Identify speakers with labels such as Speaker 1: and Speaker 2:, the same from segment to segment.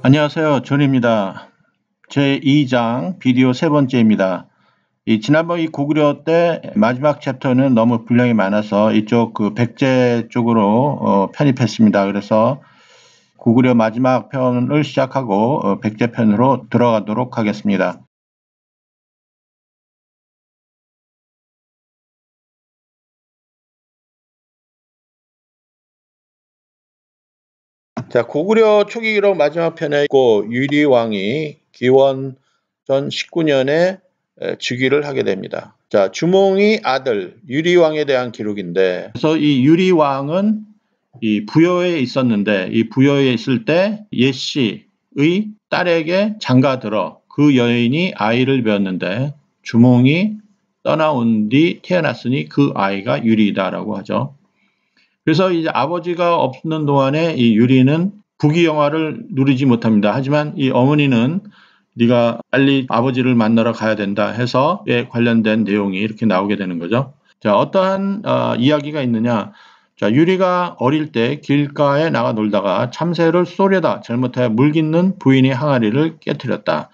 Speaker 1: 안녕하세요. 존입니다. 제2장 비디오 세 번째입니다. 지난번 이 고구려 때 마지막 챕터는 너무 분량이 많아서 이쪽 백제 쪽으로 편입했습니다. 그래서 고구려 마지막 편을 시작하고 백제 편으로 들어가도록 하겠습니다. 자, 고구려 초기 기록 마지막 편에 있고 유리왕이 기원 전 19년에 즉위를 하게 됩니다. 자, 주몽이 아들 유리왕에 대한 기록인데, 그래서 이 유리왕은 이 부여에 있었는데, 이 부여에 있을 때 옛씨의 딸에게 장가들어 그 여인이 아이를 배웠는데, 주몽이 떠나온 뒤 태어났으니 그 아이가 유리이다라고 하죠. 그래서 이제 아버지가 없는 동안에 이 유리는 부귀영화를 누리지 못합니다. 하지만 이 어머니는 네가 빨리 아버지를 만나러 가야 된다 해서 관련된 내용이 이렇게 나오게 되는 거죠. 자, 어떠한 이야기가 있느냐. 자, 유리가 어릴 때 길가에 나가 놀다가 참새를 쏘려다 잘못해 물깃는 부인의 항아리를 깨뜨렸다.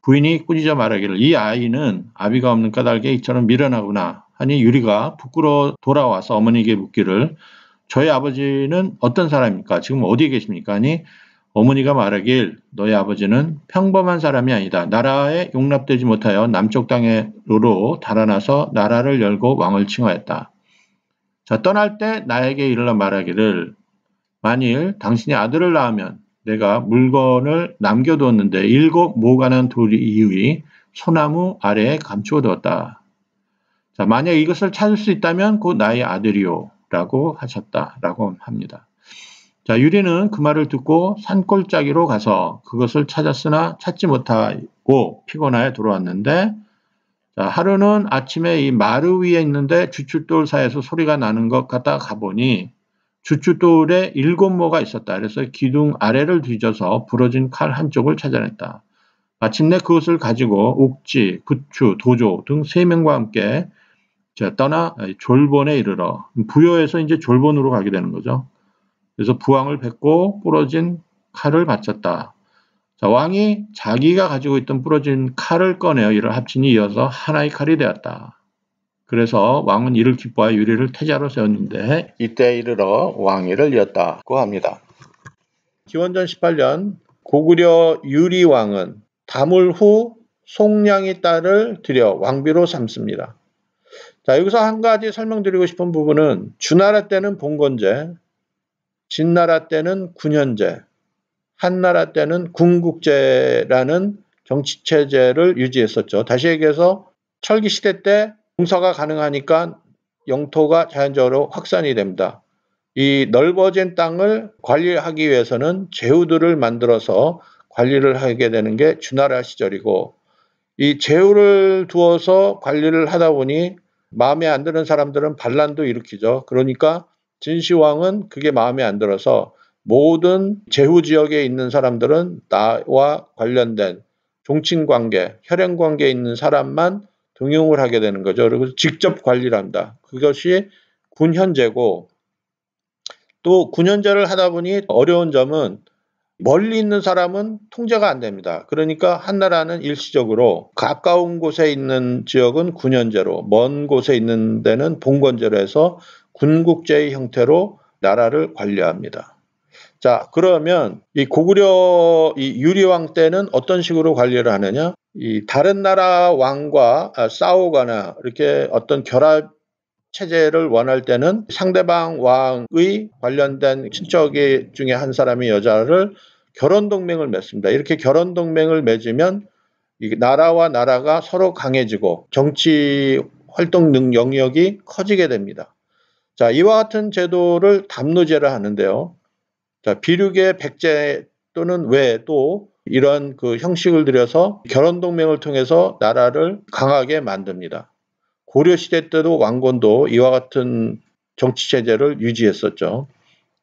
Speaker 1: 부인이 꾸짖어 말하기를 이 아이는 아비가 없는 까닭에 이처럼 미련하구나 하니 유리가 부끄러워 돌아와서 어머니에게 묻기를 저희 아버지는 어떤 사람입니까? 지금 어디에 계십니까? 하니 어머니가 말하길 너희 아버지는 평범한 사람이 아니다. 나라에 용납되지 못하여 남쪽 땅으로 달아나서 나라를 열고 왕을 칭하였다. 자, 떠날 때 나에게 이르러 말하기를 만일 당신이 아들을 낳으면 내가 물건을 남겨두었는데 7 모가는 돌 이의 소나무 아래에 감추어 두었다. 자, 만약 이것을 찾을 수 있다면 곧 나의 아들이요 라고 하셨다라고 합니다. 자, 유리는 그 말을 듣고 산골짜기로 가서 그것을 찾았으나 찾지 못하고 피곤하여 돌아왔는데, 자, 하루는 아침에 이 마루 위에 있는데 주춧돌 사이에서 소리가 나는 것 같다 가보니 주춧돌에 7 모가 있었다. 그래서 기둥 아래를 뒤져서 부러진 칼 한쪽을 찾아냈다. 마침내 그것을 가지고 옥지, 부추, 도조 등 3명과 함께 떠나 졸본에 이르러 부여에서 이제 졸본으로 가게 되는 거죠. 그래서 부왕을 뵙고 부러진 칼을 바쳤다. 자, 왕이 자기가 가지고 있던 부러진 칼을 꺼내어 이를 합친이 이어서 하나의 칼이 되었다. 그래서 왕은 이를 기뻐하여 유리를 태자로 세웠는데 이때 이르러 왕위를 이었다고 합니다. 기원전 18년 고구려 유리왕은 다물 후 송량의 딸을 들여 왕비로 삼습니다. 자, 여기서 한 가지 설명드리고 싶은 부분은 주나라 때는 봉건제, 진나라 때는 군현제, 한나라 때는 군국제라는 정치체제를 유지했었죠. 다시 얘기해서 철기시대 때 공서가 가능하니까 영토가 자연적으로 확산이 됩니다. 이 넓어진 땅을 관리하기 위해서는 제후들을 만들어서 관리를 하게 되는 게 주나라 시절이고, 이 제후를 두어서 관리를 하다 보니 마음에 안 드는 사람들은 반란도 일으키죠. 그러니까 진시황은 그게 마음에 안 들어서 모든 제후 지역에 있는 사람들은 나와 관련된 종친관계, 혈연관계에 있는 사람만 등용을 하게 되는 거죠. 그리고 직접 관리를 한다. 그것이 군현제고, 또 군현제를 하다 보니 어려운 점은 멀리 있는 사람은 통제가 안 됩니다. 그러니까 한나라는 일시적으로 가까운 곳에 있는 지역은 군현제로, 먼 곳에 있는 데는 봉건제로 해서 군국제의 형태로 나라를 관리합니다. 자, 그러면 이 고구려 이 유리왕 때는 어떤 식으로 관리를 하느냐? 이 다른 나라 왕과 싸우거나 이렇게 어떤 결합 체제를 원할 때는 상대방 왕의 관련된 친척 중에 한 사람이 여자를 결혼동맹을 맺습니다. 이렇게 결혼동맹을 맺으면 나라와 나라가 서로 강해지고 정치 활동 영역이 커지게 됩니다. 자, 이와 같은 제도를 담루제라 하는데요. 자, 비륙의 백제 또는 외도 이런 그 형식을 들여서 결혼동맹을 통해서 나라를 강하게 만듭니다. 고려시대 때도 왕건도 이와 같은 정치체제를 유지했었죠.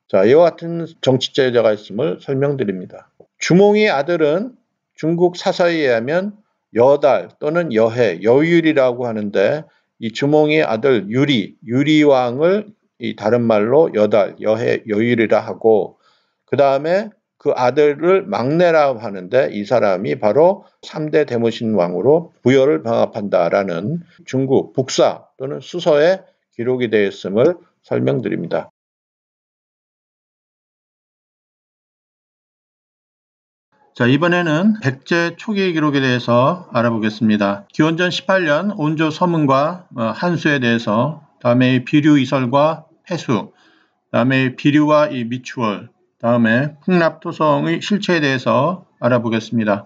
Speaker 1: 자, 이와 같은 정치체제가 있음을 설명드립니다. 주몽의 아들은 중국 사서에 의하면 여달 또는 여해, 여율이라고 하는데, 이 주몽의 아들 유리왕을 이 다른 말로 여달, 여해, 여율이라 하고, 그 다음에 그 아들을 막내라고 하는데 이 사람이 바로 3대 대모신 왕으로 부여를 병합한다라는 중국 북사 또는 수서에 기록이 되어 있음을 설명드립니다. 자, 이번에는 백제 초기 기록에 대해서 알아보겠습니다. 기원전 18년 온조 서문과 한수에 대해서, 다음에 비류 이설과 폐수, 다음에 비류와 이 미추월, 다음에 풍납토성의 실체에 대해서 알아보겠습니다.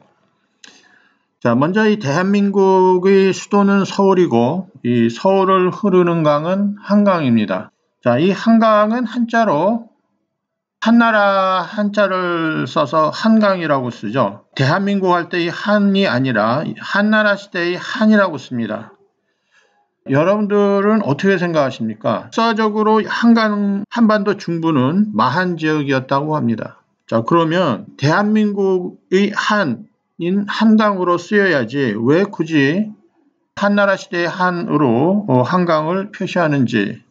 Speaker 1: 자, 먼저 이 대한민국의 수도는 서울이고 이 서울을 흐르는 강은 한강입니다. 자, 이 한강은 한자로 한나라 한자를 써서 한강이라고 쓰죠. 대한민국 할 때 이 한이 아니라 한나라 시대의 한이라고 씁니다. 여러분들은 어떻게 생각하십니까? 역사적으로 한반도 중부는 마한 지역이었다고 합니다. 자, 그러면 대한민국의 한인 한강으로 쓰여야지 왜 굳이 한나라 시대의 한으로 한강을 표시하는지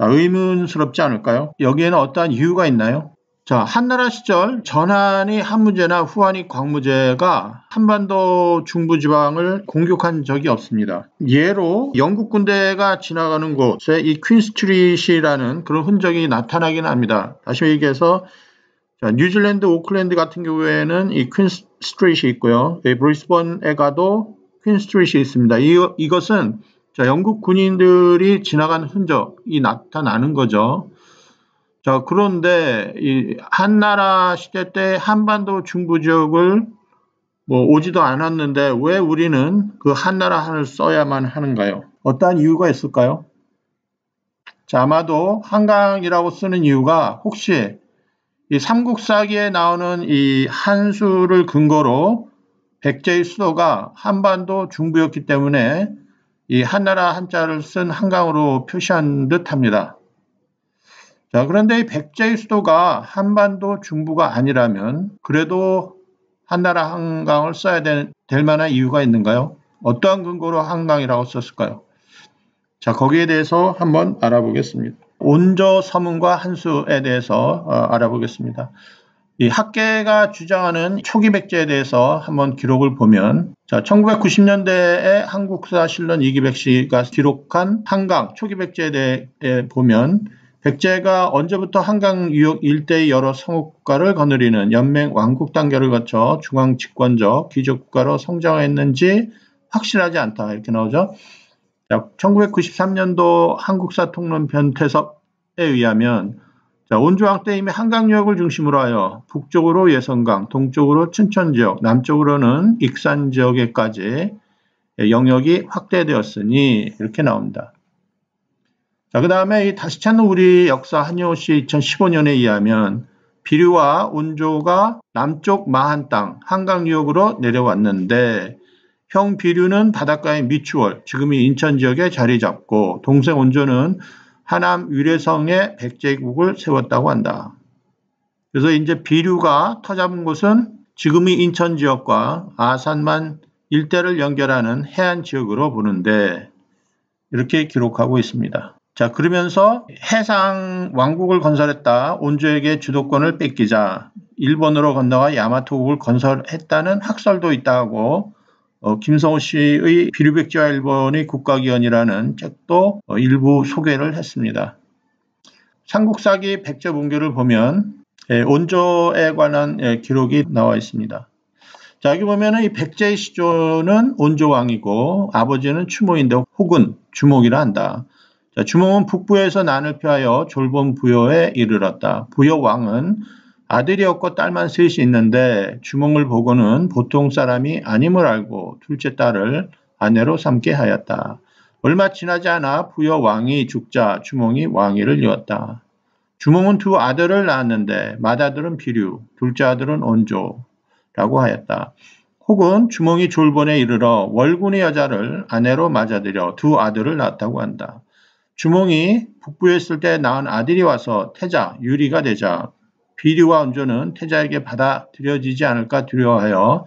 Speaker 1: 의문스럽지 않을까요? 여기에는 어떠한 이유가 있나요? 자, 한나라 시절 전한이 한무제나 후한이 광무제가 한반도 중부지방을 공격한 적이 없습니다. 예로 영국 군대가 지나가는 곳에 이 퀸스트리트라는 그런 흔적이 나타나긴 합니다. 다시 얘기해서 자, 뉴질랜드 오클랜드 같은 경우에는 이 퀸스트리트이 있고요. 브리스번에 가도 퀸스트리트이 있습니다. 이것은 자, 영국 군인들이 지나간 흔적이 나타나는 거죠. 자, 그런데 이 한나라 시대 때 한반도 중부 지역을 오지도 않았는데 왜 우리는 그 한나라 한을 써야만 하는가요? 어떠한 이유가 있을까요? 자, 아마도 한강이라고 쓰는 이유가 혹시 이 삼국사기에 나오는 이 한수를 근거로 백제의 수도가 한반도 중부였기 때문에 이 한나라 한자를 쓴 한강으로 표시한 듯 합니다. 자, 그런데 이 백제의 수도가 한반도 중부가 아니라면 그래도 한나라 한강을 써야 될 만한 이유가 있는가요? 어떠한 근거로 한강이라고 썼을까요? 자, 거기에 대해서 한번 알아보겠습니다. 온조 서문과 한수에 대해서 알아보겠습니다. 이 학계가 주장하는 초기 백제에 대해서 한번 기록을 보면 자, 1990년대에 한국사실론 이기백 씨가 기록한 한강 초기 백제에 대해 보면 백제가 언제부터 한강 유역 일대의 여러 성국가를 거느리는 연맹 왕국 단계를 거쳐 중앙 집권적 귀족국가로 성장했는지 확실하지 않다 이렇게 나오죠. 자, 1993년도 한국사 통론 변태섭에 의하면 자, 온조왕 때 이미 한강 유역을 중심으로 하여 북쪽으로 예성강, 동쪽으로 춘천지역, 남쪽으로는 익산 지역에까지 영역이 확대되었으니 이렇게 나옵니다. 자, 그 다음에 다시 찾는 우리 역사 한효씨 2015년에 의하면 비류와 온조가 남쪽 마한 땅, 한강 유역으로 내려왔는데 형 비류는 바닷가의 미추월, 지금이 인천 지역에 자리 잡고 동생 온조는 하남 위례성에 백제국을 세웠다고 한다. 그래서 이제 비류가 터잡은 곳은 지금의 인천 지역과 아산만 일대를 연결하는 해안 지역으로 보는데 이렇게 기록하고 있습니다. 자, 그러면서 해상 왕국을 건설했다. 온조에게 주도권을 뺏기자 일본으로 건너가 야마토국을 건설했다는 학설도 있다고 김성호 씨의 비류백제와 일본의 국가기원이라는 책도 일부 소개를 했습니다. 삼국사기 백제문교를 보면 온조에 관한 기록이 나와 있습니다. 자, 여기 보면 이 백제의 시조는 온조왕이고 아버지는 추모인데 혹은 주목이라 한다. 자, 주목은 북부에서 난을 피하여 졸본 부여에 이르렀다. 부여왕은 아들이 없고 딸만 셋이 있는데 주몽을 보고는 보통 사람이 아님을 알고 둘째 딸을 아내로 삼게 하였다. 얼마 지나지 않아 부여왕이 죽자 주몽이 왕위를 이었다. 주몽은 두 아들을 낳았는데 맏아들은 비류, 둘째 아들은 온조라고 하였다. 혹은 주몽이 졸본에 이르러 월군의 여자를 아내로 맞아들여 두 아들을 낳았다고 한다. 주몽이 북부에 있을 때 낳은 아들이 와서 태자, 유리가 되자 비류와 온조는 태자에게 받아들여지지 않을까 두려워하여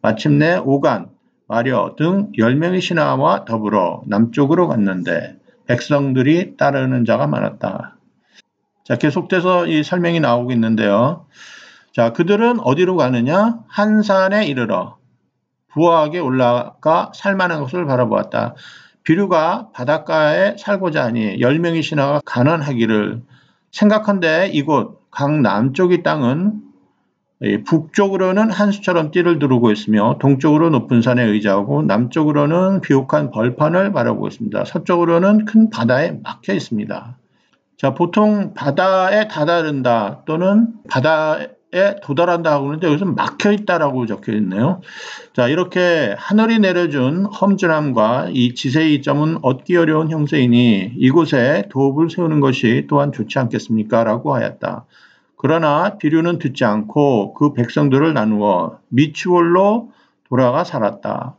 Speaker 1: 마침내 오간, 마려 등 10명의 신하와 더불어 남쪽으로 갔는데 백성들이 따르는 자가 많았다. 자, 계속돼서 이 설명이 나오고 있는데요. 자, 그들은 어디로 가느냐? 한산에 이르러 부하에게 올라가 살만한 것을 바라보았다. 비류가 바닷가에 살고자 하니 10명의 신하가 가난하기를 생각한데 이곳 강 남쪽의 땅은 북쪽으로는 한수처럼 띠를 두르고 있으며 동쪽으로 높은 산에 의지하고 남쪽으로는 비옥한 벌판을 바라보고 있습니다. 서쪽으로는 큰 바다에 막혀 있습니다. 자, 보통 바다에 다다른다 또는 바다에 도달한다 하고 있는데 여기서 막혀 있다라고 적혀 있네요. 자, 이렇게 하늘이 내려준 험준함과 이 지세의 이점은 얻기 어려운 형세이니 이곳에 도읍을 세우는 것이 또한 좋지 않겠습니까? 라고 하였다. 그러나 비류는 듣지 않고 그 백성들을 나누어 미추홀로 돌아가 살았다.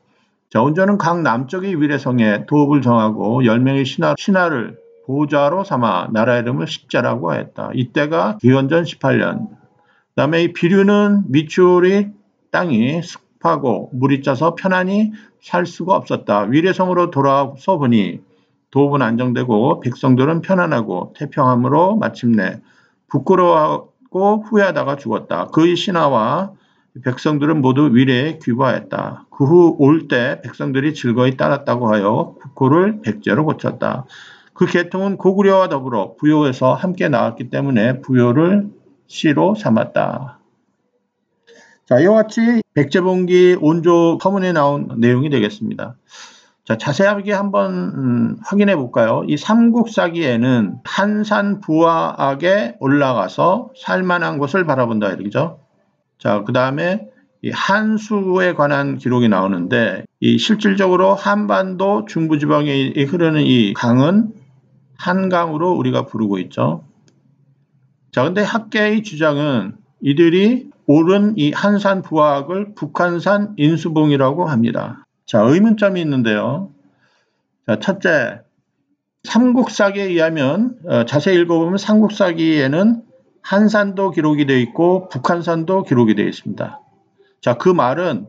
Speaker 1: 자, 온전은 강 남쪽의 위례성에 도읍을 정하고 10명의 신하를 보좌로 삼아 나라 이름을 십자라고 하였다. 이때가 기원전 18년. 그 다음에 이 비류는 미추홀의 땅이 습하고 물이 짜서 편안히 살 수가 없었다. 위례성으로 돌아서 보니 도읍은 안정되고 백성들은 편안하고 태평함으로 마침내 부끄러워하고 후회하다가 죽었다. 그의 신하와 백성들은 모두 위례에 귀부하였다. 그 후 올 때 백성들이 즐거이 따랐다고 하여 국호를 백제로 고쳤다. 그 계통은 고구려와 더불어 부요에서 함께 나왔기 때문에 부요를 시로 삼았다. 자, 이와 같이 백제봉기 온조 서문에 나온 내용이 되겠습니다. 자, 자세하게 한번 확인해 볼까요? 이 삼국사기에는 한산 부하악에 올라가서 살만한 곳을 바라본다 이러죠. 자, 그 다음에 이 한수에 관한 기록이 나오는데 이 실질적으로 한반도 중부지방에 흐르는 이 강은 한강으로 우리가 부르고 있죠. 자, 근데 학계의 주장은 이들이 옳은 이 한산 부하악을 북한산 인수봉이라고 합니다. 자, 의문점이 있는데요. 자, 첫째, 삼국사기에 의하면 자세히 읽어보면 삼국사기에는 한산도 기록이 되어 있고 북한산도 기록이 되어 있습니다. 자, 그 말은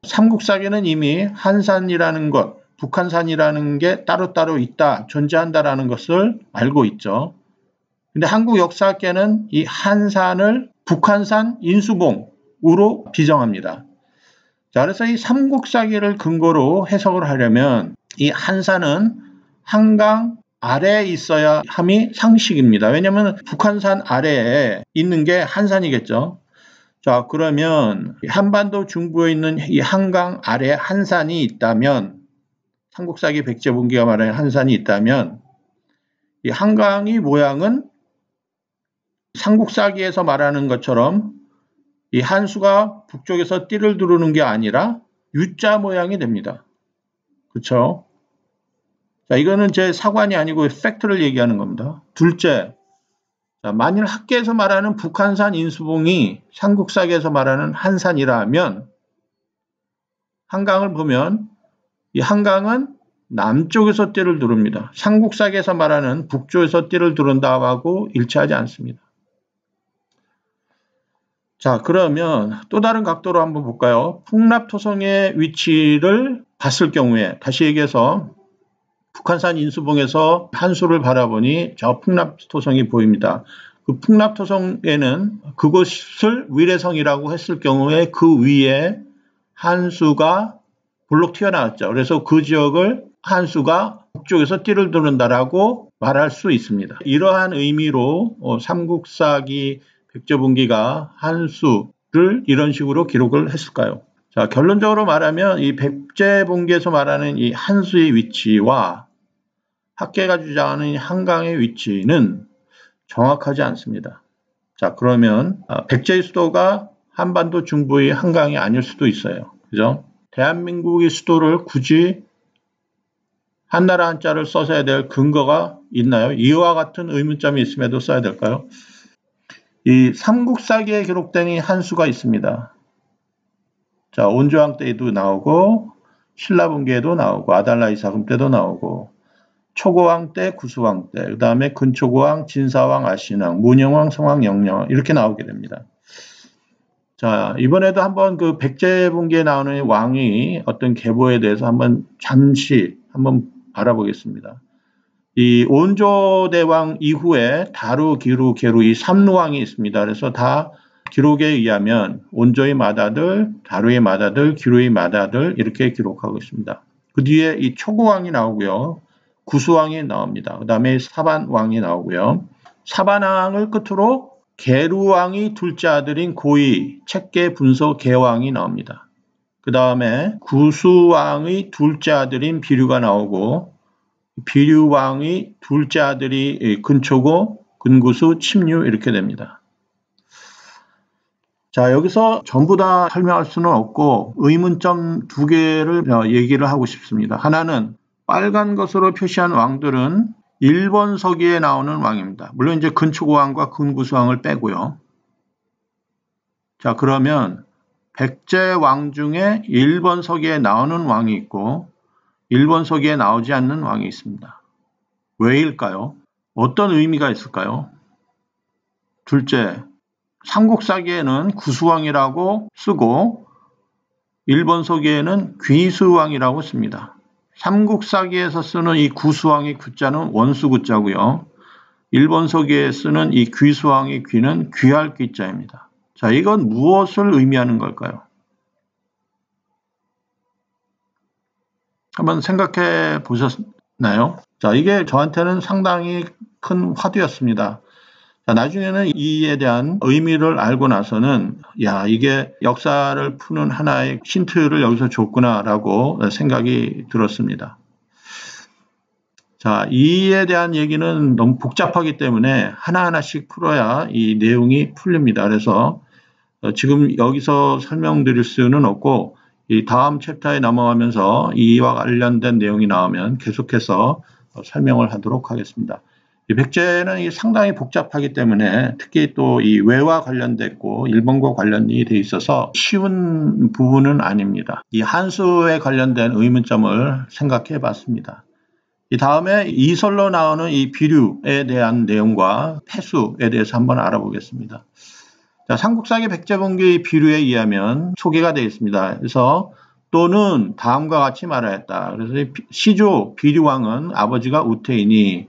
Speaker 1: 삼국사기는 이미 한산이라는 것, 북한산이라는 게 따로따로 있다, 존재한다라는 것을 알고 있죠. 근데 한국 역사학계는 이 한산을 북한산 인수봉으로 비정합니다. 자, 그래서 이 삼국사기를 근거로 해석을 하려면 이 한산은 한강 아래에 있어야 함이 상식입니다. 왜냐하면 북한산 아래에 있는 게 한산이겠죠. 자, 그러면 한반도 중부에 있는 이 한강 아래에 한산이 있다면, 삼국사기 백제봉기가 말하는 한산이 있다면 이 한강의 모양은 삼국사기에서 말하는 것처럼 이 한수가 북쪽에서 띠를 두르는 게 아니라 U자 모양이 됩니다. 그렇죠? 자, 이거는 제 사관이 아니고 팩트를 얘기하는 겁니다. 둘째, 자, 만일 학계에서 말하는 북한산 인수봉이 삼국사기에서 말하는 한산이라면 한강을 보면 이 한강은 남쪽에서 띠를 두릅니다. 삼국사기에서 말하는 북쪽에서 띠를 두른다고 일치하지 않습니다. 자, 그러면 또 다른 각도로 한번 볼까요? 풍납토성의 위치를 봤을 경우에, 다시 얘기해서 북한산 인수봉에서 한수를 바라보니 저 풍납토성이 보입니다. 그 풍납토성에는 그곳을 위례성이라고 했을 경우에 그 위에 한수가 볼록 튀어나왔죠. 그래서 그 지역을 한수가 북쪽에서 띠를 두른다라고 말할 수 있습니다. 이러한 의미로 삼국사기 백제봉기가 한수를 이런 식으로 기록을 했을까요? 자, 결론적으로 말하면 이 백제봉기에서 말하는 이 한수의 위치와 학계가 주장하는 한강의 위치는 정확하지 않습니다. 자, 그러면 백제의 수도가 한반도 중부의 한강이 아닐 수도 있어요. 그죠? 대한민국의 수도를 굳이 한나라 한자를 써야 될 근거가 있나요? 이와 같은 의문점이 있음에도 써야 될까요? 이 삼국사기에 기록된 이 한수가 있습니다. 자, 온조왕 때에도 나오고 신라분기에도 나오고 아달라이사금 때도 나오고 초고왕 때, 구수왕 때, 그 다음에 근초고왕, 진사왕, 아신왕, 문영왕, 성왕, 영령왕 이렇게 나오게 됩니다. 자, 이번에도 한번 그 백제분기에 나오는 왕이 어떤 계보에 대해서 잠시 한번 알아보겠습니다. 이 온조대왕 이후에 다루, 기루, 계루 이 삼루왕이 있습니다. 그래서 다 기록에 의하면 온조의 맏아들, 다루의 맏아들, 기루의 맏아들 이렇게 기록하고 있습니다. 그 뒤에 이 초고왕이 나오고요. 구수왕이 나옵니다. 그 다음에 사반왕이 나오고요. 사반왕을 끝으로 게루왕이 둘째 아들인 고이, 책계 분서 게왕이 나옵니다. 그 다음에 구수왕의 둘째 아들인 비류가 나오고 비류왕의 둘째 아들이 근초고 근구수, 침류 이렇게 됩니다. 자, 여기서 전부 다 설명할 수는 없고 의문점 2개를 얘기를 하고 싶습니다. 하나는 빨간 것으로 표시한 왕들은 1번 서기에 나오는 왕입니다. 물론 이제 근초고왕과 근구수왕을 빼고요. 자, 그러면 백제 왕 중에 1번 서기에 나오는 왕이 있고 1번 서기에 나오지 않는 왕이 있습니다. 왜일까요? 어떤 의미가 있을까요? 둘째, 삼국사기에는 구수왕이라고 쓰고 1번 서기에는 귀수왕이라고 씁니다. 삼국사기에서 쓰는 이 구수왕의 구자는 원수구자고요. 1번 서기에 쓰는 이 귀수왕의 귀는 귀할 귀자입니다. 자, 이건 무엇을 의미하는 걸까요? 한번 생각해 보셨나요? 자, 이게 저한테는 상당히 큰 화두였습니다. 자, 나중에는 이에 대한 의미를 알고 나서는 야, 이게 역사를 푸는 하나의 힌트를 여기서 줬구나라고 생각이 들었습니다. 자, 이에 대한 얘기는 너무 복잡하기 때문에 하나하나씩 풀어야 이 내용이 풀립니다. 그래서 지금 여기서 설명드릴 수는 없고 이 다음 챕터에 넘어가면서 이와 관련된 내용이 나오면 계속해서 설명을 하도록 하겠습니다. 이 백제는 상당히 복잡하기 때문에 특히 또 이 외와 관련됐고 일본과 관련이 돼 있어서 쉬운 부분은 아닙니다. 이 한수에 관련된 의문점을 생각해 봤습니다. 이 다음에 이설로 나오는 이 비류에 대한 내용과 폐수에 대해서 한번 알아보겠습니다. 자, 삼국사기 백제본기 비류에 의하면 소개가 되어 있습니다. 그래서 또는 다음과 같이 말하였다. 그래서 시조 비류왕은 아버지가 우태이니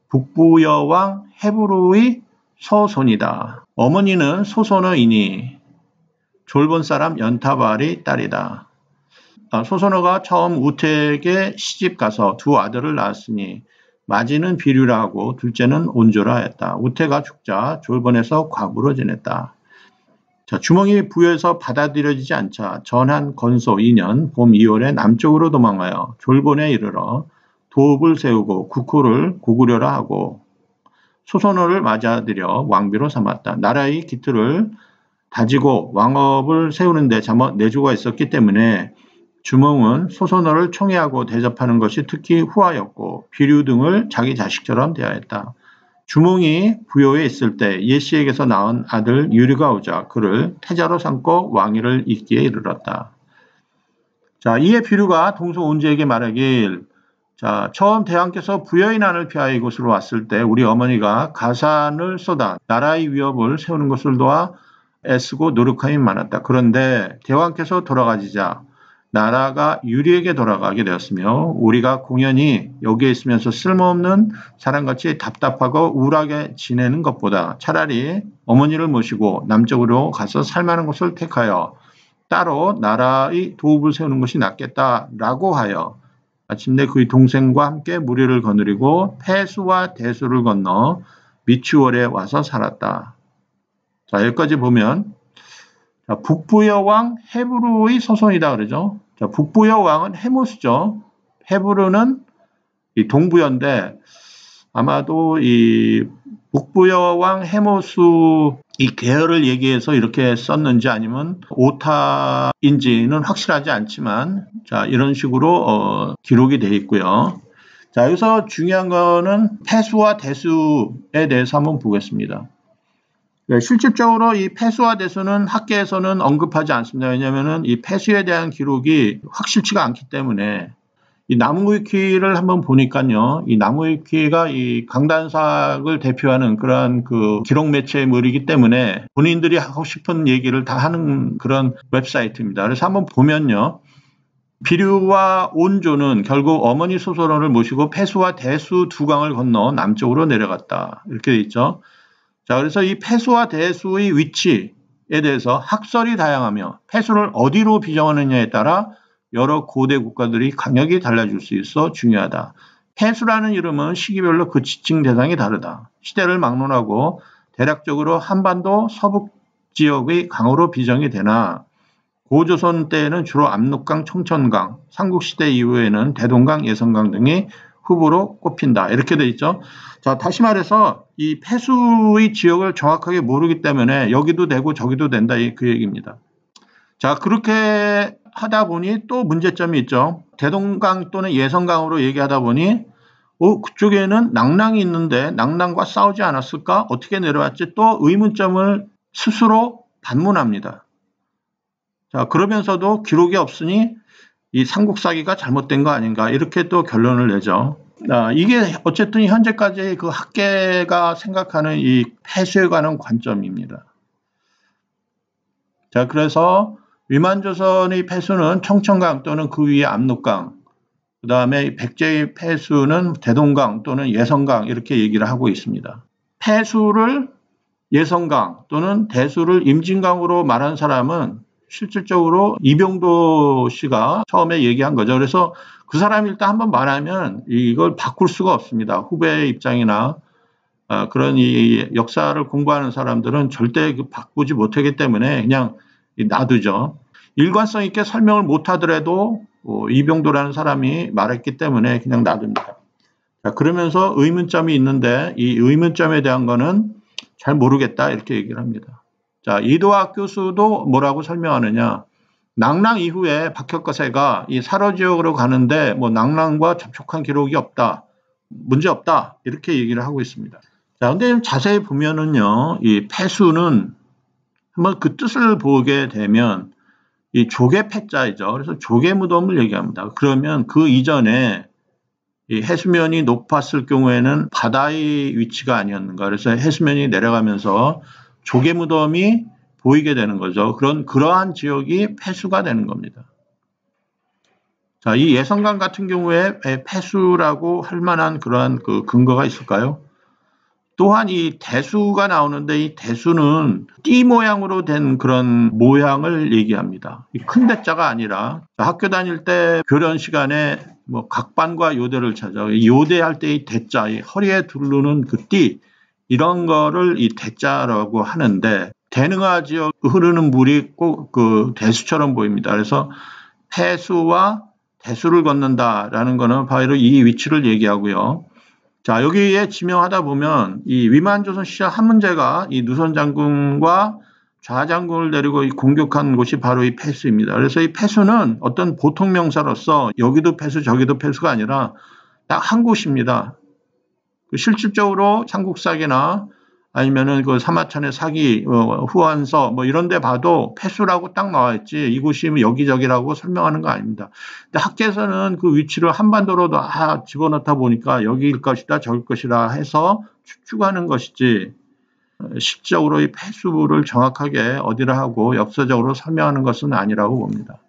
Speaker 1: 북부여왕 헤브루의 서손이다. 어머니는 소손어이니 졸본 사람 연타발의 딸이다. 소손어가 처음 우택에 시집가서 두 아들을 낳았으니 마지는 비류라 하고 둘째는 온조라 했다. 우태가 죽자 졸본에서 과부로 지냈다. 자, 주몽이 부여에서 받아들여지지 않자 전한 건소 2년 봄 2월에 남쪽으로 도망하여 졸본에 이르러 도읍을 세우고 국호를 고구려라 하고 소손어를 맞아들여 왕비로 삼았다. 나라의 기틀을 다지고 왕업을 세우는 데 내조가 있었기 때문에 주몽은 소손어를 총애하고 대접하는 것이 특히 후하였고 비류 등을 자기 자식처럼 대하였다. 주몽이 부여에 있을 때 예씨에게서 낳은 아들 유리가 오자 그를 태자로 삼고 왕위를 잇기에 이르렀다. 자, 이에 비류가 동서 온주에게 말하길 자, 처음 대왕께서 부여의 난을 피하여 이곳으로 왔을 때 우리 어머니가 가산을 쏟아 나라의 위협을 세우는 것을 도와 애쓰고 노력함이 많았다. 그런데 대왕께서 돌아가시자 나라가 유리에게 돌아가게 되었으며 우리가 공연히 여기에 있으면서 쓸모없는 사람같이 답답하고 우울하게 지내는 것보다 차라리 어머니를 모시고 남쪽으로 가서 살만한 곳을 택하여 따로 나라의 도읍을 세우는 것이 낫겠다라고 하여 마침내 그의 동생과 함께 무리를 거느리고 폐수와 대수를 건너 미추월에 와서 살았다. 자, 여기까지 보면 자, 북부여 왕 헤브루의 서손이다 그러죠. 자, 북부여 왕은 헤모스죠. 헤브루는 이 동부여인데 아마도 이 북부여 왕 헤모스 이 계열을 얘기해서 이렇게 썼는지 아니면 오타인지는 확실하지 않지만 자, 이런 식으로 기록이 되어 있고요. 자, 여기서 중요한 거는 폐수와 대수에 대해서 한번 보겠습니다. 네, 실질적으로 이 폐수와 대수는 학계에서는 언급하지 않습니다. 왜냐하면 이 폐수에 대한 기록이 확실치가 않기 때문에 이 나무위키를 한번 보니까요. 이 나무위키가 이 강단삭을 대표하는 그러한 그 기록 매체물이기 때문에 본인들이 하고 싶은 얘기를 다 하는 그런 웹사이트입니다. 그래서 한번 보면요. 비류와 온조는 결국 어머니 소손어를 모시고 폐수와 대수 두 강을 건너 남쪽으로 내려갔다. 이렇게 돼 있죠. 자, 그래서 이 폐수와 대수의 위치에 대해서 학설이 다양하며 폐수를 어디로 비정하느냐에 따라 여러 고대 국가들이 강역이 달라질 수 있어 중요하다. 폐수라는 이름은 시기별로 그 지칭 대상이 다르다. 시대를 막론하고 대략적으로 한반도 서북 지역의 강으로 비정이 되나 고조선 때에는 주로 압록강, 청천강, 삼국시대 이후에는 대동강, 예성강 등이 후보로 꼽힌다. 이렇게 돼 있죠. 자, 다시 말해서 이 폐수의 지역을 정확하게 모르기 때문에 여기도 되고 저기도 된다. 그 얘기입니다. 자, 그렇게 하다 보니 또 문제점이 있죠. 대동강 또는 예성강으로 얘기하다 보니 그쪽에는 낭랑이 있는데 낭랑과 싸우지 않았을까? 어떻게 내려왔지? 또 의문점을 스스로 반문합니다. 자, 그러면서도 기록이 없으니 이 삼국사기가 잘못된 거 아닌가 이렇게 또 결론을 내죠. 이게 어쨌든 현재까지 그 학계가 생각하는 이 폐수에 관한 관점입니다. 자, 그래서 위만조선의 폐수는 청천강 또는 그 위에 압록강, 그 다음에 백제의 폐수는 대동강 또는 예성강 이렇게 얘기를 하고 있습니다. 폐수를 예성강 또는 대수를 임진강으로 말한 사람은 실질적으로 이병도 씨가 처음에 얘기한 거죠. 그래서 그 사람이 일단 한번 말하면 이걸 바꿀 수가 없습니다. 후배의 입장이나 그런 이 역사를 공부하는 사람들은 절대 바꾸지 못하기 때문에 그냥 놔두죠. 일관성 있게 설명을 못하더라도 이병도라는 사람이 말했기 때문에 그냥 놔둡니다. 자, 그러면서 의문점이 있는데 이 의문점에 대한 거는 잘 모르겠다 이렇게 얘기를 합니다. 자, 이도학 교수도 뭐라고 설명하느냐. 낭랑 이후에 박혁거세가 이 사로 지역으로 가는데 뭐 낭랑과 접촉한 기록이 없다. 문제 없다. 이렇게 얘기를 하고 있습니다. 자, 근데 자세히 보면은요. 이 폐수는 한번 그 뜻을 보게 되면 이 조개 폐자이죠. 그래서 조개 무덤을 얘기합니다. 그러면 그 이전에 이 해수면이 높았을 경우에는 바다의 위치가 아니었는가. 그래서 해수면이 내려가면서 조개 무덤이 보이게 되는 거죠. 그러한 지역이 폐수가 되는 겁니다. 자, 이 예성강 같은 경우에 폐수라고 할 만한 그러한 그 근거가 있을까요? 또한 이 대수가 나오는데 이 대수는 띠 모양으로 된 그런 모양을 얘기합니다. 큰 대자가 아니라 학교 다닐 때 교련 시간에 뭐 각반과 요대를 찾아 요대할 때 이 대자, 이 허리에 두르는 그 띠 이런 거를 이 대자라고 하는데 대능화 지역 흐르는 물이 꼭 그 대수처럼 보입니다. 그래서 폐수와 대수를 건넌다라는 거는 바로 이 위치를 얘기하고요. 자, 여기에 지명하다 보면 이 위만조선 시절 한문제가 이 누선 장군과 좌장군을 데리고 공격한 곳이 바로 이 폐수입니다. 그래서 이 폐수는 어떤 보통 명사로서 여기도 폐수 저기도 폐수가 아니라 딱 한 곳입니다. 실질적으로 삼국사기나 아니면은 그 사마천의 사기, 후한서 뭐 이런 데 봐도 폐수라고 딱 나와 있지 이곳이 여기저기라고 설명하는 거 아닙니다. 근데 학계에서는 그 위치를 한반도로 집어넣다 보니까 여기일 것이다 저길 것이라 해서 추측하는 것이지 실질적으로 이 폐수를 정확하게 어디라 하고 역사적으로 설명하는 것은 아니라고 봅니다.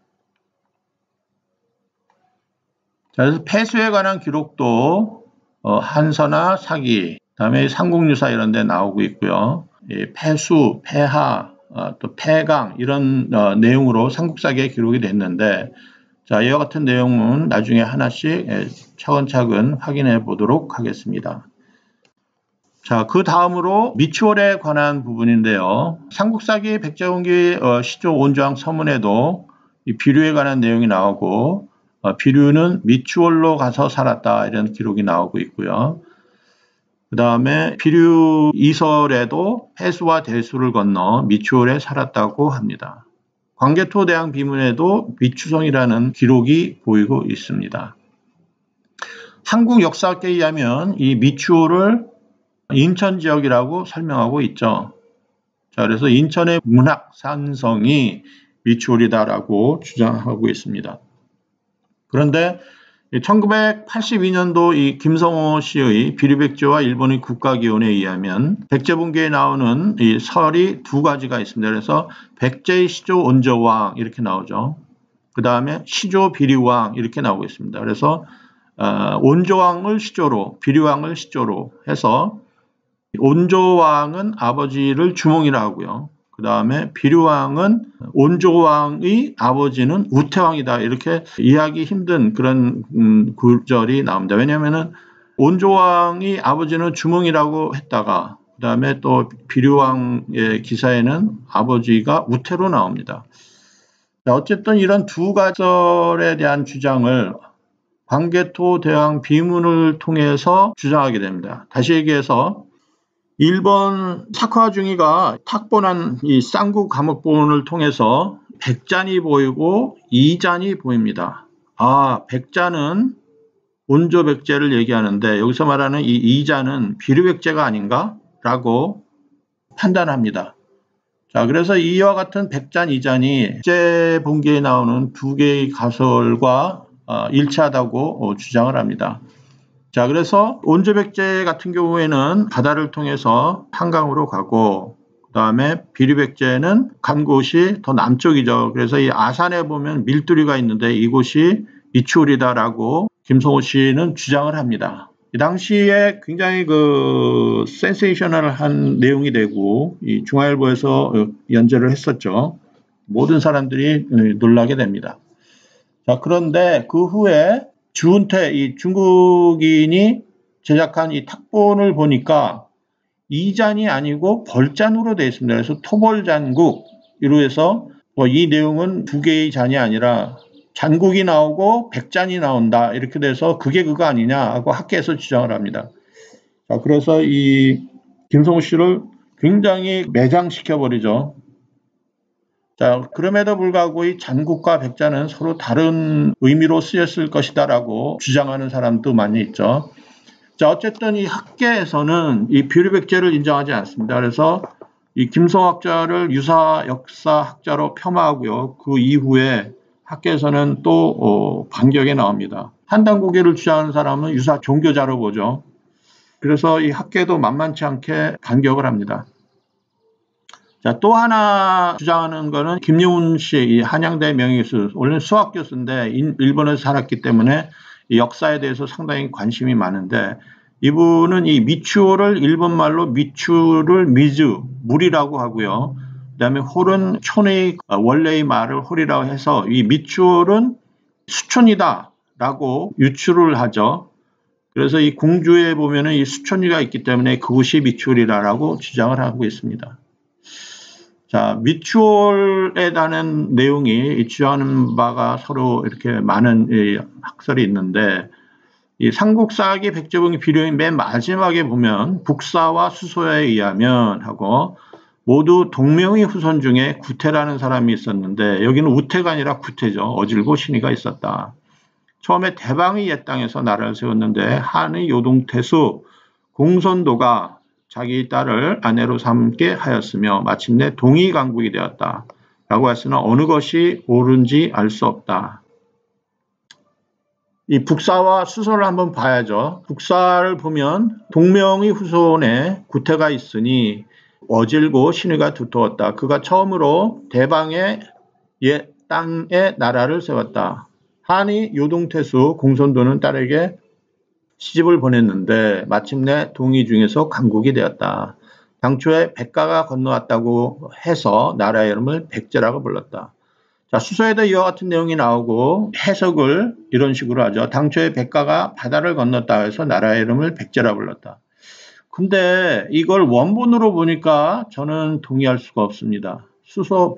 Speaker 1: 자, 그래서 폐수에 관한 기록도 한서나 사기, 그다음에 삼국유사 이런 데 나오고 있고요. 폐수, 폐하, 또 폐강 이런 내용으로 삼국사기에 기록이 됐는데 자, 이와 같은 내용은 나중에 하나씩 차근차근 확인해 보도록 하겠습니다. 자, 그 다음으로 미추홀에 관한 부분인데요. 삼국사기 백제공기 시조 온조왕 서문에도 이 비류에 관한 내용이 나오고 비류는 미추홀로 가서 살았다 이런 기록이 나오고 있고요. 그 다음에 비류 이설에도 폐수와 대수를 건너 미추홀에 살았다고 합니다. 광개토대왕 비문에도 미추성이라는 기록이 보이고 있습니다. 한국 역사학계에 의하면 이 미추홀을 인천 지역이라고 설명하고 있죠. 자, 그래서 인천의 문학 산성이 미추홀이다라고 주장하고 있습니다. 그런데 1982년도 이 김성호 씨의 비류백제와 일본의 국가기원에 의하면 백제분기에 나오는 이 설이 두 가지가 있습니다. 그래서 백제의 시조 온조왕 이렇게 나오죠. 그 다음에 시조 비류왕 이렇게 나오고 있습니다. 그래서 온조왕을 시조로 비류왕을 시조로 해서 온조왕은 아버지를 주몽이라 하고요. 그 다음에 비류왕은 온조왕의 아버지는 우태왕이다. 이렇게 이해하기 힘든 그런 구절이 나옵니다. 왜냐하면 온조왕의 아버지는 주몽이라고 했다가 그 다음에 또 비류왕의 기사에는 아버지가 우태로 나옵니다. 자, 어쨌든 이런 두 가설에 대한 주장을 광개토 대왕 비문을 통해서 주장하게 됩니다. 다시 얘기해서 일본 사카와중이가 탁본한 이 쌍국 감옥본을 통해서 백잔이 보이고 이잔이 보입니다. 백잔은 온조백제를 얘기하는데 여기서 말하는 이 이잔은 비류백제가 아닌가? 라고 판단합니다. 자, 그래서 이와 같은 백잔, 이잔이 백제본기에 나오는 두 개의 가설과 일치하다고 주장을 합니다. 자, 그래서 온조백제 같은 경우에는 바다를 통해서 한강으로 가고 그 다음에 비류백제는 간 곳이 더 남쪽이죠. 그래서 이 아산에 보면 밀두리가 있는데 이곳이 이추울이다라고 김성호 씨는 주장을 합니다. 이 당시에 굉장히 센세이셔널한 내용이 되고 이 중앙일보에서 연재를 했었죠. 모든 사람들이 놀라게 됩니다. 자, 그런데 그 후에 주은태, 이 중국인이 제작한 이 탁본을 보니까 이잔이 아니고 벌잔으로 되어 있습니다. 그래서 토벌잔국, 이로 해서 이 내용은 두 개의 잔이 아니라 잔국이 나오고 백잔이 나온다. 이렇게 돼서 그게 그거 아니냐 하고 학계에서 주장을 합니다. 자, 그래서 이 김성호 씨를 굉장히 매장시켜버리죠. 자, 그럼에도 불구하고 이 잔국과 백자는 서로 다른 의미로 쓰였을 것이다라고 주장하는 사람도 많이 있죠. 자, 어쨌든 이 학계에서는 이 비류백제를 인정하지 않습니다. 그래서 이 김성학자를 유사 역사학자로 폄하하고요. 그 이후에 학계에서는 또 반격이 나옵니다. 한단고개를 주장하는 사람은 유사 종교자로 보죠. 그래서 이 학계도 만만치 않게 반격을 합니다. 자, 또 하나 주장하는 거는 김용훈 씨, 이 한양대 명예교수, 원래 수학 교수인데 일본에서 살았기 때문에 이 역사에 대해서 상당히 관심이 많은데 이분은 이 미추홀을 일본말로 미추를 미즈, 물이라고 하고요. 그 다음에 홀은 촌의 원래의 말을 홀이라고 해서 이 미추홀은 수촌이다 라고 유추를 하죠. 그래서 이 궁주에 보면은 이 수촌이가 있기 때문에 그곳이 미추홀이라고 주장을 하고 있습니다. 자, 미추홀에 대한 내용이 주장하는 바가 서로 이렇게 많은 학설이 있는데 이 삼국사기 백제봉기 비룡이 맨 마지막에 보면 북사와 수소에 의하면 하고 모두 동명의 후손 중에 구태라는 사람이 있었는데 여기는 우태가 아니라 구태죠. 어질고 신의가 있었다. 처음에 대방의 옛 땅에서 나라를 세웠는데 한의 요동태수 공손도가 자기 딸을 아내로 삼게 하였으며 마침내 동의강국이 되었다. 라고 했으나 어느 것이 옳은지 알 수 없다. 이 북사와 수소를 한번 봐야죠. 북사를 보면 동명의 후손에 구태가 있으니 어질고 신의가 두터웠다. 그가 처음으로 대방의 옛 땅에 나라를 세웠다. 한이 요동태수 공손도는 딸에게 시집을 보냈는데 마침내 동의 중에서 강국이 되었다. 당초에 백가가 건너왔다고 해서 나라의 이름을 백제라고 불렀다. 자, 수서에도 이와 같은 내용이 나오고 해석을 이런 식으로 하죠. 당초에 백가가 바다를 건넜다 해서 나라의 이름을 백제라 불렀다. 근데 이걸 원본으로 보니까 저는 동의할 수가 없습니다.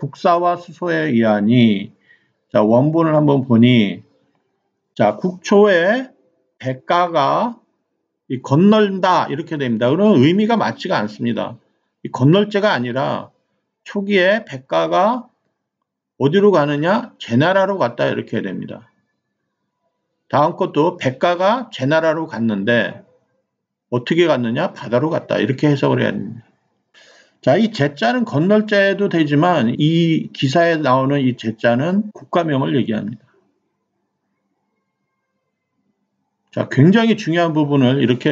Speaker 1: 북사와 수소에 의하니 자, 원본을 한번 보니 자, 국초에 백가가 건널다 이렇게 됩니다. 그러면 의미가 맞지가 않습니다. 이 건널제가 아니라 초기에 백가가 어디로 가느냐? 제나라로 갔다 이렇게 됩니다. 다음 것도 백가가 제나라로 갔는데 어떻게 갔느냐? 바다로 갔다 이렇게 해석을 해야 됩니다. 자, 이 제자는 건널제도 되지만 이 기사에 나오는 이 제자는 국가명을 얘기합니다. 자, 굉장히 중요한 부분을 이렇게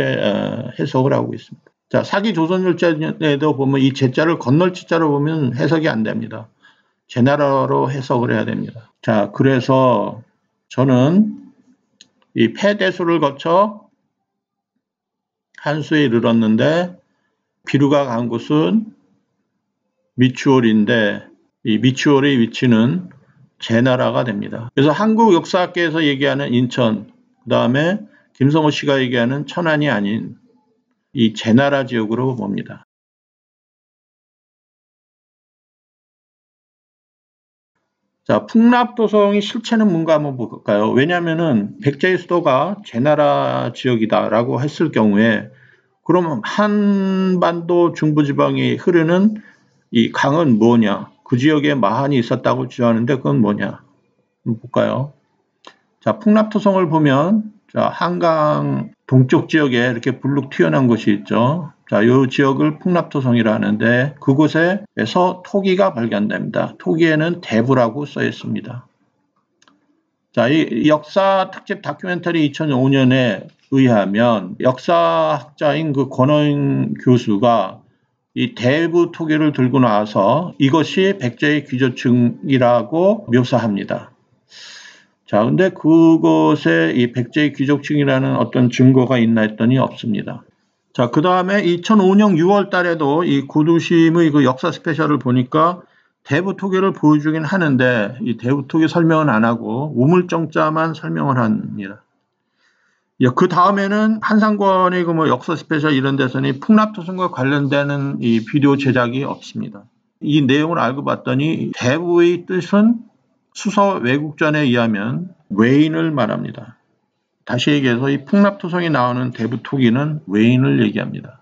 Speaker 1: 해석을 하고 있습니다. 자, 사기 조선열자에도 보면 이 제자를 건널지자로 보면 해석이 안 됩니다. 제나라로 해석을 해야 됩니다. 자, 그래서 저는 이 폐대수를 거쳐 한수에 이르렀는데 비루가 간 곳은 미추홀인데 이 미추홀의 위치는 제나라가 됩니다. 그래서 한국 역사학계에서 얘기하는 인천, 그 다음에 김성호 씨가 얘기하는 천안이 아닌 이 제나라 지역으로 봅니다. 자, 풍납도성의 실체는 뭔가 한번 볼까요? 왜냐하면은 백제의 수도가 제나라 지역이다라고 했을 경우에 그러면 한반도 중부지방이 흐르는 이 강은 뭐냐? 그 지역에 마한이 있었다고 주장하는데 그건 뭐냐? 한번 볼까요? 자, 풍납토성을 보면 자, 한강 동쪽 지역에 이렇게 불룩 튀어나온 곳이 있죠. 자, 이 지역을 풍납토성이라 하는데 그곳에서 토기가 발견됩니다. 토기에는 대부라고 써 있습니다. 자, 이 역사 특집 다큐멘터리 2005년에 의하면 역사학자인 그 권호영 교수가 이 대부 토기를 들고 나와서 이것이 백제의 귀족층이라고 묘사합니다. 자, 근데 그곳에 이 백제의 귀족층이라는 어떤 증거가 있나 했더니 없습니다. 자, 그 다음에 2005년 6월 달에도 이 구두심의 그 역사 스페셜을 보니까 대부 토기를 보여주긴 하는데 이 대부 토기 설명은 안 하고 우물정자만 설명을 합니다. 그 다음에는 한상권의 그 뭐 역사 스페셜 이런 데서는 풍납토성과 관련되는 이 비디오 제작이 없습니다. 이 내용을 알고 봤더니 대부의 뜻은 수서 왜국전에 의하면 외인을 말합니다. 다시 얘기해서 이 풍납토성이 나오는 대부 토기는 외인을 얘기합니다.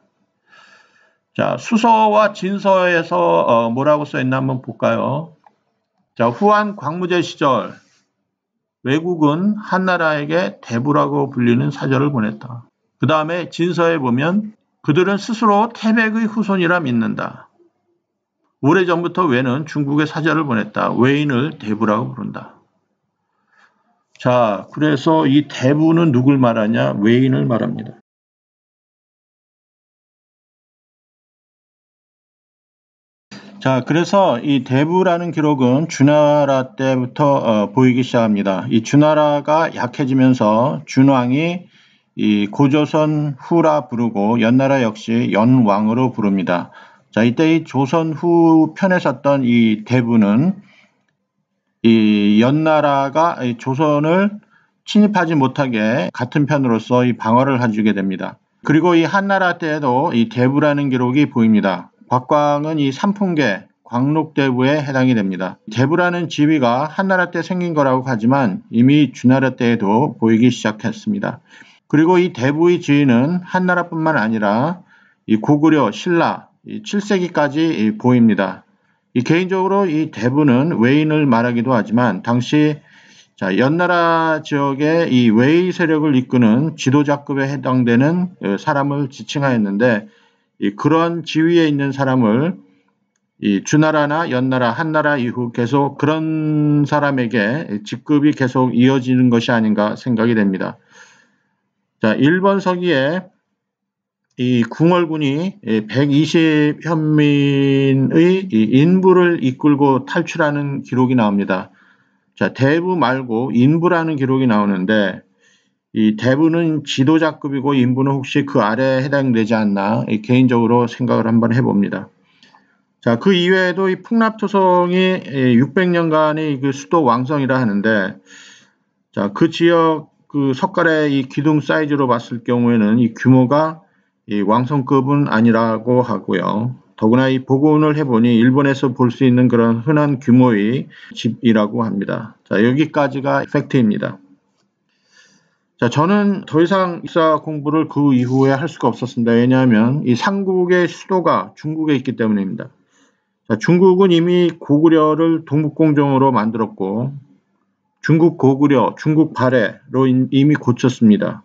Speaker 1: 자, 수서와 진서에서 뭐라고 써있나 한번 볼까요? 자, 후한 광무제 시절 왜국은 한나라에게 대부라고 불리는 사절을 보냈다. 그 다음에 진서에 보면 그들은 스스로 태백의 후손이라 믿는다. 오래전부터 왜는 중국에 사절을 보냈다. 외인을 대부라고 부른다. 자, 그래서 이 대부는 누굴 말하냐? 외인을 말합니다. 자, 그래서 이 대부라는 기록은 주나라 때부터 보이기 시작합니다. 이 주나라가 약해지면서 준왕이 이 고조선 후라 부르고 연나라 역시 연왕으로 부릅니다. 자, 이때 이 조선 후 편에 섰던 이 대부는 이 연나라가 이 조선을 침입하지 못하게 같은 편으로서 이 방어를 해주게 됩니다. 그리고 이 한나라 때에도 이 대부라는 기록이 보입니다. 곽광은 이 삼풍계 광록대부에 해당이 됩니다. 대부라는 지위가 한나라 때 생긴 거라고 하지만 이미 주나라 때에도 보이기 시작했습니다. 그리고 이 대부의 지위는 한나라뿐만 아니라 이 고구려, 신라, 7세기까지 보입니다. 개인적으로 이 대부는 외인을 말하기도 하지만 당시 자, 연나라 지역의 이 외의 세력을 이끄는 지도자급에 해당되는 사람을 지칭하였는데 그런 지위에 있는 사람을 이 주나라나 연나라, 한나라 이후 계속 그런 사람에게 직급이 계속 이어지는 것이 아닌가 생각이 됩니다. 자, 일본 서기에 이 궁얼군이 120현민의 인부를 이끌고 탈출하는 기록이 나옵니다. 자, 대부 말고 인부라는 기록이 나오는데 이 대부는 지도자급이고 인부는 혹시 그 아래에 해당되지 않나 개인적으로 생각을 한번 해봅니다. 자, 그 이외에도 이 풍납토성이 600년간의 그 수도 왕성이라 하는데 자, 그 지역 그 석가래 이 기둥 사이즈로 봤을 경우에는 이 규모가 이 왕성급은 아니라고 하고요. 더구나 이 복원을 해보니 일본에서 볼 수 있는 그런 흔한 규모의 집이라고 합니다. 자, 여기까지가 팩트입니다. 자, 저는 더 이상 역사 공부를 그 이후에 할 수가 없었습니다. 왜냐하면 이 삼국의 수도가 중국에 있기 때문입니다. 자, 중국은 이미 고구려를 동북공정으로 만들었고 중국 고구려, 중국 발해로 이미 고쳤습니다.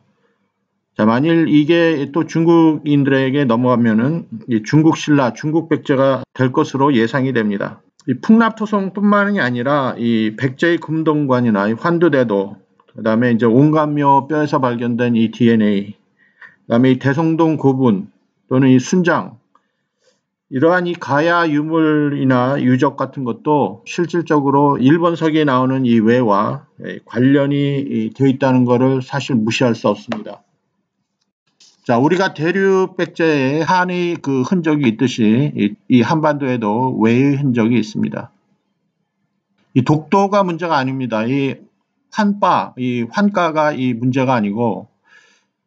Speaker 1: 자, 만일 이게 또 중국인들에게 넘어가면은 이 중국 신라, 중국 백제가 될 것으로 예상이 됩니다. 이 풍납토성뿐만이 아니라 이 백제의 금동관이나 이 환두대도, 그다음에 이제 온감묘 뼈에서 발견된 이 DNA, 그다음에 이 대성동 고분 또는 이 순장, 이러한 이 가야 유물이나 유적 같은 것도 실질적으로 일본 서기에 나오는 이 외와 관련이 되어 있다는 것을 사실 무시할 수 없습니다. 자, 우리가 대륙 백제에 한의 그 흔적이 있듯이 이 한반도에도 외의 흔적이 있습니다. 이 독도가 문제가 아닙니다. 이 환가가 이 문제가 아니고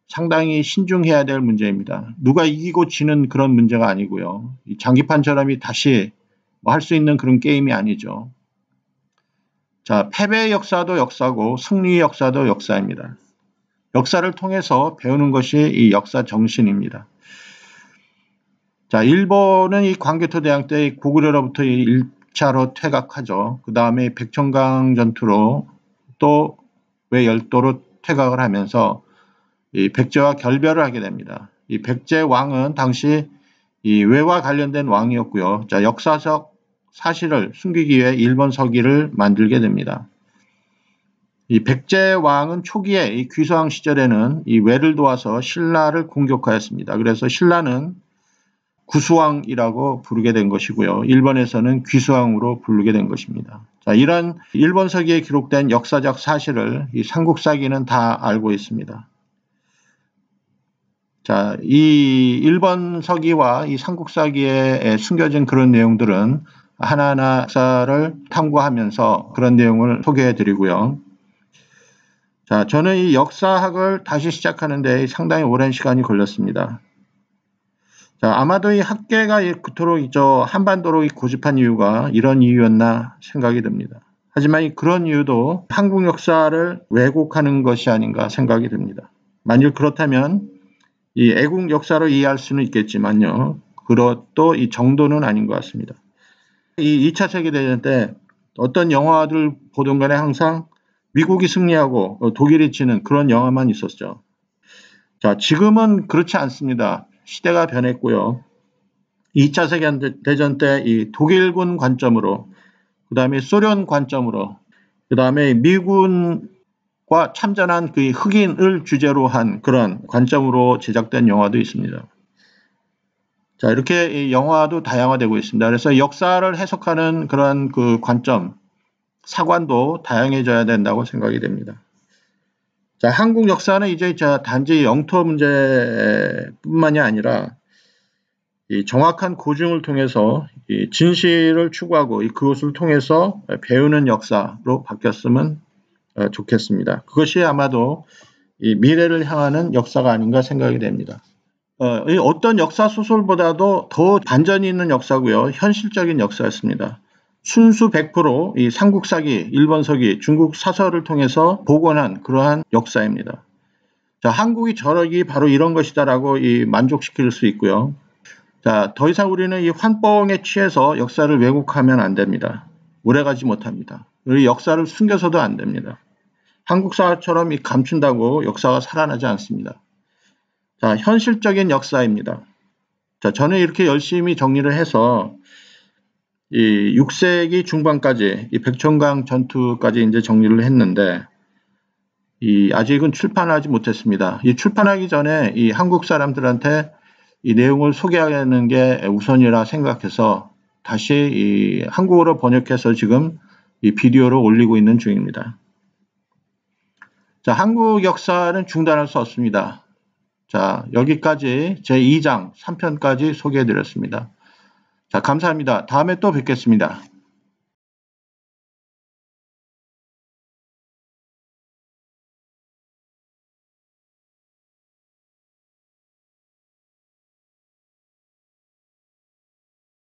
Speaker 1: 상당히 신중해야 될 문제입니다. 누가 이기고 지는 그런 문제가 아니고요. 이 장기판처럼 다시 뭐 할 수 있는 그런 게임이 아니죠. 자, 패배의 역사도 역사고 승리의 역사도 역사입니다. 역사를 통해서 배우는 것이 이 역사 정신입니다. 자, 일본은 이 광개토대왕 때 고구려로부터 1차로 퇴각하죠. 그 다음에 백천강 전투로 또 외열도로 퇴각을 하면서 이 백제와 결별을 하게 됩니다. 이 백제 왕은 당시 이 외와 관련된 왕이었고요. 자, 역사적 사실을 숨기기 위해 일본 서기를 만들게 됩니다. 이 백제 왕은 초기에 이 귀수왕 시절에는 이 외를 도와서 신라를 공격하였습니다. 그래서 신라는 구수왕이라고 부르게 된 것이고요. 일본에서는 귀수왕으로 부르게 된 것입니다. 자, 이런 일본 서기에 기록된 역사적 사실을 이 삼국사기는 다 알고 있습니다. 자, 이 일본 서기와 이 삼국사기에 숨겨진 그런 내용들은 하나하나 역사를 탐구하면서 그런 내용을 소개해 드리고요. 자, 저는 이 역사학을 다시 시작하는 데 상당히 오랜 시간이 걸렸습니다. 자, 아마도 이 학계가 그토록 한반도로 고집한 이유가 이런 이유였나 생각이 듭니다. 하지만 그런 이유도 한국 역사를 왜곡하는 것이 아닌가 생각이 듭니다. 만일 그렇다면 이 애국 역사로 이해할 수는 있겠지만요. 그것도 이 정도는 아닌 것 같습니다. 이 2차 세계대전 때 어떤 영화들 보던 간에 항상 미국이 승리하고 독일이 지는 그런 영화만 있었죠. 자, 지금은 그렇지 않습니다. 시대가 변했고요. 2차 세계대전 때 이 독일군 관점으로, 그 다음에 소련 관점으로, 그 다음에 미군과 참전한 그 흑인을 주제로 한 그런 관점으로 제작된 영화도 있습니다. 자, 이렇게 이 영화도 다양화되고 있습니다. 그래서 역사를 해석하는 그런 그 관점, 사관도 다양해져야 된다고 생각이 됩니다. 자, 한국 역사는 이제 단지 영토 문제뿐만이 아니라 이 정확한 고증을 통해서 이 진실을 추구하고 그것을 통해서 배우는 역사로 바뀌었으면 좋겠습니다. 그것이 아마도 이 미래를 향하는 역사가 아닌가 생각이 됩니다. 어떤 역사 소설보다도 더 반전이 있는 역사고요. 현실적인 역사였습니다. 순수 100% 이 삼국사기, 일본서기, 중국 사설을 통해서 복원한 그러한 역사입니다. 자, 한국이 저력이 바로 이런 것이다라고 만족시킬 수 있고요. 자, 더 이상 우리는 이 환뽕에 취해서 역사를 왜곡하면 안 됩니다. 오래가지 못합니다. 우리 역사를 숨겨서도 안 됩니다. 한국사처럼 감춘다고 역사가 살아나지 않습니다. 자, 현실적인 역사입니다. 자, 저는 이렇게 열심히 정리를 해서 이 6세기 중반까지 이 백천강 전투까지 이제 정리를 했는데 아직은 출판하지 못했습니다. 이 출판하기 전에 이 한국 사람들한테 이 내용을 소개하는 게 우선이라 생각해서 다시 한국어로 번역해서 지금 이 비디오로 올리고 있는 중입니다. 자, 한국 역사는 중단할 수 없습니다. 자, 여기까지 제 2장 3편까지 소개해 드렸습니다. 자, 감사합니다. 다음에 또 뵙겠습니다.